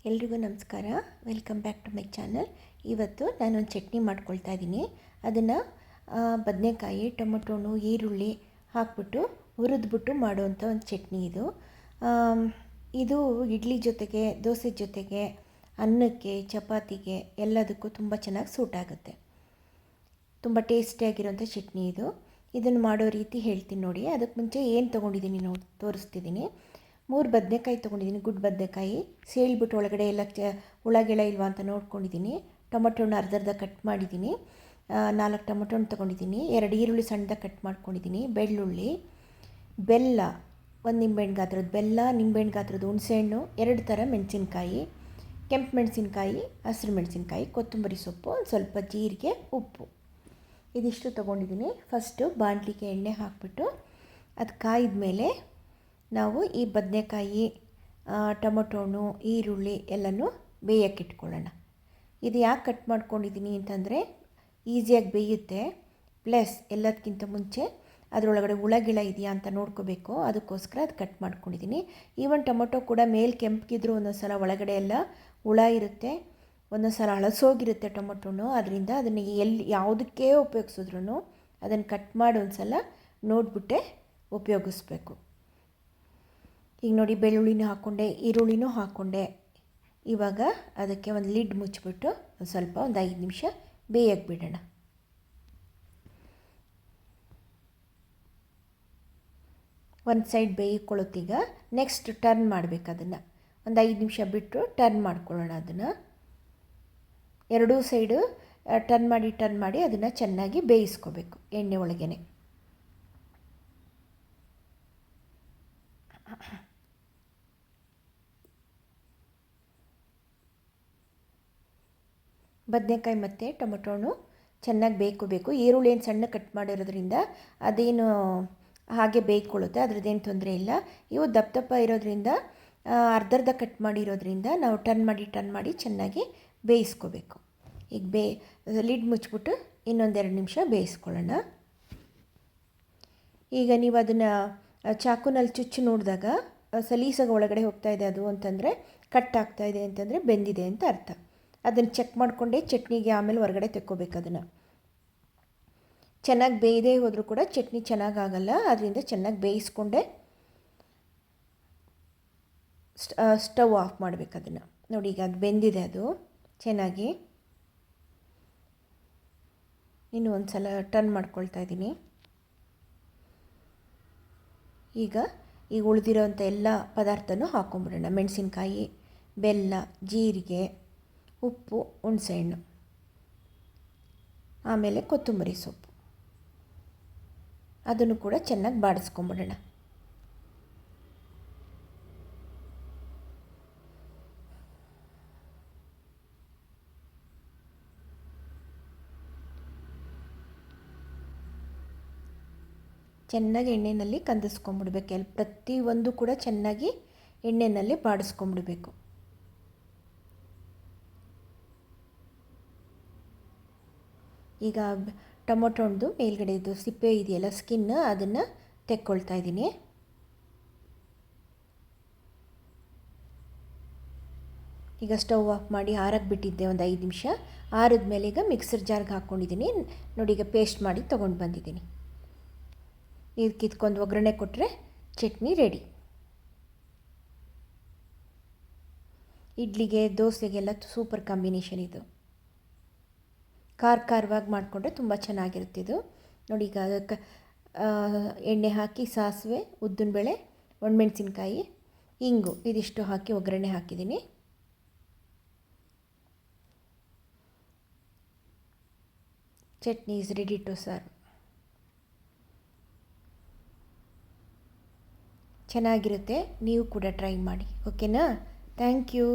ಎಲ್ರಿಗೂ ನಮಸ್ಕಾರ. Welcome back to my channel. ಇವತ್ತು ನಾನೊಂದು ಚಟ್ನಿ ಮಾಡ್ಕೊಳ್ತಾ ಇದ್ದೀನಿ. ಅದನ್ನು ಬದನೆಕಾಯಿ, ಟೊಮೊಟೊನು, ಈರುಳ್ಳಿ ಹಾಕ್ಬಿಟ್ಟು ಹುರಿದ್ಬಿಟ್ಟು ಮಾಡುವಂಥ ಒಂದು ಚಟ್ನಿ ಇದು. ಇದು ಇಡ್ಲಿ ಜೊತೆಗೆ, ದೋಸೆ ಜೊತೆಗೆ, ಅನ್ನಕ್ಕೆ, ಚಪಾತಿಗೆ ಎಲ್ಲದಕ್ಕೂ ತುಂಬ ಚೆನ್ನಾಗಿ ಸೂಟ್ ಆಗುತ್ತೆ. ತುಂಬ ಟೇಸ್ಟಿಯಾಗಿರೋಂಥ ಚಟ್ನಿ ಇದು. ಇದನ್ನು ಮಾಡೋ ರೀತಿ ಹೇಳ್ತೀನಿ ನೋಡಿ. ಅದಕ್ಕೆ ಮುಂಚೆ ಏನು ತೊಗೊಂಡಿದ್ದೀನಿ ತೋರಿಸ್ತಿದ್ದೀನಿ. 3 ಬದನೆಕಾಯಿ ತೊಗೊಂಡಿದ್ದೀನಿ, ಗುಡ್ ಬದನೆಕಾಯಿ. ಸೇಳ್ಬಿಟ್ಟು ಒಳಗಡೆ ಎಲ್ಲ ಹುಳಗೆಳ ಇಲ್ವಾ ಅಂತ ನೋಡ್ಕೊಂಡಿದ್ದೀನಿ. ಟೊಮೊಟೊನ ಅರ್ಧ ಕಟ್ ಮಾಡಿದ್ದೀನಿ. 4 ಟೊಮೊಟೊನ ತೊಗೊಂಡಿದ್ದೀನಿ. 2 ಈರುಳ್ಳಿ ಸಣ್ಣದಾಗಿ ಕಟ್ ಮಾಡ್ಕೊಂಡಿದ್ದೀನಿ. ಬೆಳ್ಳುಳ್ಳಿ, ಬೆಲ್ಲ, 1 ನಿಂಬೆಹಣ್ಣು ಗಾತ್ರದ ಬೆಲ್ಲ, ನಿಂಬೆಹಣ್ಣು ಗಾತ್ರದ ಹುಣಸೆಹಣ್ಣು, 2 ಥರ ಮೆಣಸಿನ್ಕಾಯಿ, ಕೆಂಪು ಮೆಣಸಿನ್ಕಾಯಿ, ಹಸಿರು ಮೆಣಸಿನ್ಕಾಯಿ, ಕೊತ್ತಂಬರಿ ಸೊಪ್ಪು, ಸ್ವಲ್ಪ ಜೀರಿಗೆ, ಉಪ್ಪು, ಇದಿಷ್ಟು ತೊಗೊಂಡಿದ್ದೀನಿ. ಫಸ್ಟು ಬಾಣಲಿಗೆ ಎಣ್ಣೆ ಹಾಕಿಬಿಟ್ಟು ಅದು ಕಾಯ್ದ ಮೇಲೆ ನಾವು ಈ ಬದನೆಕಾಯಿ, ಟೊಮೊಟೊನು, ಈರುಳ್ಳಿ ಎಲ್ಲನೂ ಬೇಯಕ್ಕಿಟ್ಕೊಳ್ಳೋಣ. ಇದು ಯಾಕೆ ಕಟ್ ಮಾಡ್ಕೊಂಡಿದ್ದೀನಿ ಅಂತಂದರೆ ಈಸಿಯಾಗಿ ಬೇಯುತ್ತೆ. ಪ್ಲಸ್ ಎಲ್ಲದಕ್ಕಿಂತ ಮುಂಚೆ ಅದರೊಳಗಡೆ ಹುಳಗಿಳ ಇದೆಯಾ ಅಂತ ನೋಡ್ಕೋಬೇಕು. ಅದಕ್ಕೋಸ್ಕರ ಅದು ಕಟ್ ಮಾಡ್ಕೊಂಡಿದ್ದೀನಿ. ಈವನ್ ಟೊಮೊಟೊ ಕೂಡ ಮೇಲೆ ಕೆಂಪಗಿದ್ರು ಒಂದೊಂದು ಸಲ ಒಳಗಡೆ ಎಲ್ಲ ಹುಳ ಇರುತ್ತೆ, ಒಂದೊಂದು ಸಲ ಹಳಸೋಗಿರುತ್ತೆ ಟೊಮೊಟೊನು. ಅದರಿಂದ ಅದನ್ನು ಯಾವುದಕ್ಕೆ ಉಪಯೋಗಿಸಿದ್ರು ಅದನ್ನು ಕಟ್ ಮಾಡಿ ಒಂದು ಸಲ ನೋಡಿಬಿಟ್ಟೆ ಉಪಯೋಗಿಸ್ಬೇಕು. ಈಗ ನೋಡಿ, ಬೆಳ್ಳುಳ್ಳಿನೂ ಹಾಕ್ಕೊಂಡೆ, ಈರುಳ್ಳಿನೂ ಹಾಕ್ಕೊಂಡೆ. ಇವಾಗ ಅದಕ್ಕೆ ಒಂದು ಲಿಡ್ ಮುಚ್ಚಿಬಿಟ್ಟು ಒಂದು 5 ನಿಮಿಷ ಬೇಯಕ್ಕೆ ಬಿಡೋಣ. ಒಂದು ಸೈಡ್ ಬೇಯಿಕೊಳ್ಳುತ್ತೀಗ. ನೆಕ್ಸ್ಟ್ ಟರ್ನ್ ಮಾಡಬೇಕು. ಅದನ್ನು ಒಂದು 5 ನಿಮಿಷ ಬಿಟ್ಟು ಟರ್ನ್ ಮಾಡ್ಕೊಳ್ಳೋಣ. ಅದನ್ನು ಎರಡೂ ಸೈಡು ಟರ್ನ್ ಮಾಡಿ ಅದನ್ನು ಚೆನ್ನಾಗಿ ಬೇಯಿಸ್ಕೋಬೇಕು ಎಣ್ಣೆ ಒಳಗೇ. ಬದನೆಕಾಯಿ ಮತ್ತು ಟೊಮೊಟೊನು ಚೆನ್ನಾಗಿ ಬೇಯ್ಕೋಬೇಕು. ಈರುಳ್ಳಿ ಏನು ಸಣ್ಣ ಕಟ್ ಮಾಡಿರೋದ್ರಿಂದ ಅದೇನು ಹಾಗೆ ಬೇಯ್ಕೊಳ್ಳುತ್ತೆ, ಅದ್ರದ್ದೇನು ತೊಂದರೆ ಇಲ್ಲ. ಇವು ದಪ್ಪ ಇರೋದ್ರಿಂದ ಅರ್ಧ ಕಟ್ ಮಾಡಿರೋದ್ರಿಂದ ನಾವು ಟರ್ನ್ ಮಾಡಿ ಚೆನ್ನಾಗಿ ಬೇಯಿಸ್ಕೋಬೇಕು. ಈಗ ಲಿಡ್ ಮುಚ್ಚಿಬಿಟ್ಟು ಇನ್ನೊಂದು 2 ನಿಮಿಷ ಬೇಯಿಸ್ಕೊಳ್ಳೋಣ. ಈಗ ನೀವು ಅದನ್ನು ಚಾಕುನಲ್ಲಿ ಚುಚ್ಚಿ ನೋಡಿದಾಗ ಸಲೀಸಾಗಿ ಒಳಗಡೆ ಹೋಗ್ತಾ ಇದೆ ಅದು ಅಂತಂದರೆ, ಕಟ್ ಆಗ್ತಾಯಿದೆ ಅಂತಂದರೆ ಬೆಂದಿದೆ ಅಂತ ಅರ್ಥ. ಅದನ್ನು ಚೆಕ್ ಮಾಡಿಕೊಂಡೇ ಚಟ್ನಿಗೆ ಆಮೇಲೆ ಹೊರಗಡೆ ತೆಕ್ಕೋಬೇಕು. ಅದನ್ನು ಚೆನ್ನಾಗಿ ಬೇಯದೇ ಹೋದರೂ ಕೂಡ ಚಟ್ನಿ ಚೆನ್ನಾಗಾಗಲ್ಲ. ಅದರಿಂದ ಚೆನ್ನಾಗಿ ಬೇಯಿಸ್ಕೊಂಡೆ ಸ್ಟವ್ ಆಫ್ ಮಾಡಬೇಕು. ಅದನ್ನು ನೋಡಿ, ಈಗ ಅದು ಬೆಂದಿದೆ ಅದು ಚೆನ್ನಾಗಿ. ಇನ್ನೂ ಒಂದು ಸಲ ಟರ್ನ್ ಮಾಡ್ಕೊಳ್ತಾ ಇದ್ದೀನಿ. ಈಗ ಉಳಿದಿರೋಂಥ ಎಲ್ಲ ಪದಾರ್ಥನೂ ಹಾಕ್ಕೊಂಬಿಡೋಣ. ಮೆಣಸಿನ್ಕಾಯಿ, ಬೆಲ್ಲ, ಜೀರಿಗೆ, ಉಪ್ಪು, ಹುಣಸೆಹಣ್ಣು, ಆಮೇಲೆ ಕೊತ್ತಂಬರಿ ಸೊಪ್ಪು, ಅದನ್ನು ಕೂಡ ಚೆನ್ನಾಗಿ ಬಾಡಿಸ್ಕೊಂಬಿಡೋಣ. ಚೆನ್ನಾಗಿ ಎಣ್ಣೆಯಲ್ಲಿ ಕಂದಿಸ್ಕೊಂಬಿಡ್ಬೇಕು. ಪ್ರತಿಯೊಂದು ಕೂಡ ಚೆನ್ನಾಗಿ ಎಣ್ಣೆಯಲ್ಲಿ ಬಾಡಿಸ್ಕೊಂಬಿಡ್ಬೇಕು. ಈಗ ಟೊಮೊಟೊಂದು ಮೇಲ್ಗಡೆದು ಸಿಪ್ಪೆ ಇದೆಯಲ್ಲ, ಸ್ಕಿನ್, ಅದನ್ನು ತೆಕ್ಕೊಳ್ತಾ ಇದ್ದೀನಿ. ಈಗ ಸ್ಟವ್ ಆಫ್ ಮಾಡಿ ಆರಕ್ಕೆ ಬಿಟ್ಟಿದ್ದೆ ಒಂದು 5 ನಿಮಿಷ. ಆರಿದ ಮೇಲೆ ಈಗ ಮಿಕ್ಸರ್ ಜಾರ್ಗೆ ಹಾಕ್ಕೊಂಡಿದ್ದೀನಿ. ನೋಡಿ, ಈಗ ಪೇಸ್ಟ್ ಮಾಡಿ ತೊಗೊಂಡು ಬಂದಿದ್ದೀನಿ. ಇದು ಕಿತ್ಕೊಂಡು ಒಗ್ಗರಣೆ ಕೊಟ್ಟರೆ ಚಟ್ನಿ ರೆಡಿ. ಇಡ್ಲಿಗೆ, ದೋಸೆಗೆಲ್ಲ ಸೂಪರ್ ಕಾಂಬಿನೇಷನ್ ಇದು. ಖಾರವಾಗಿ ಮಾಡಿಕೊಂಡ್ರೆ ತುಂಬ ಚೆನ್ನಾಗಿರುತ್ತೆ ಇದು. ನೋಡಿ, ಈಗ ಅದಕ್ಕೆ ಎಣ್ಣೆ ಹಾಕಿ ಸಾಸಿವೆ, ಉದ್ದಿನಬೇಳೆ, ಒಣಮೆಣಸಿನ್ಕಾಯಿ, ಇಂಗು ಇದಿಷ್ಟು ಹಾಕಿ ಒಗ್ಗರಣೆ ಹಾಕಿದ್ದೀನಿ. Chutney is ready to serve. ಚೆನ್ನಾಗಿರುತ್ತೆ, ನೀವು ಕೂಡ ಟ್ರೈ ಮಾಡಿ. ಓಕೆನಾ? Thank you.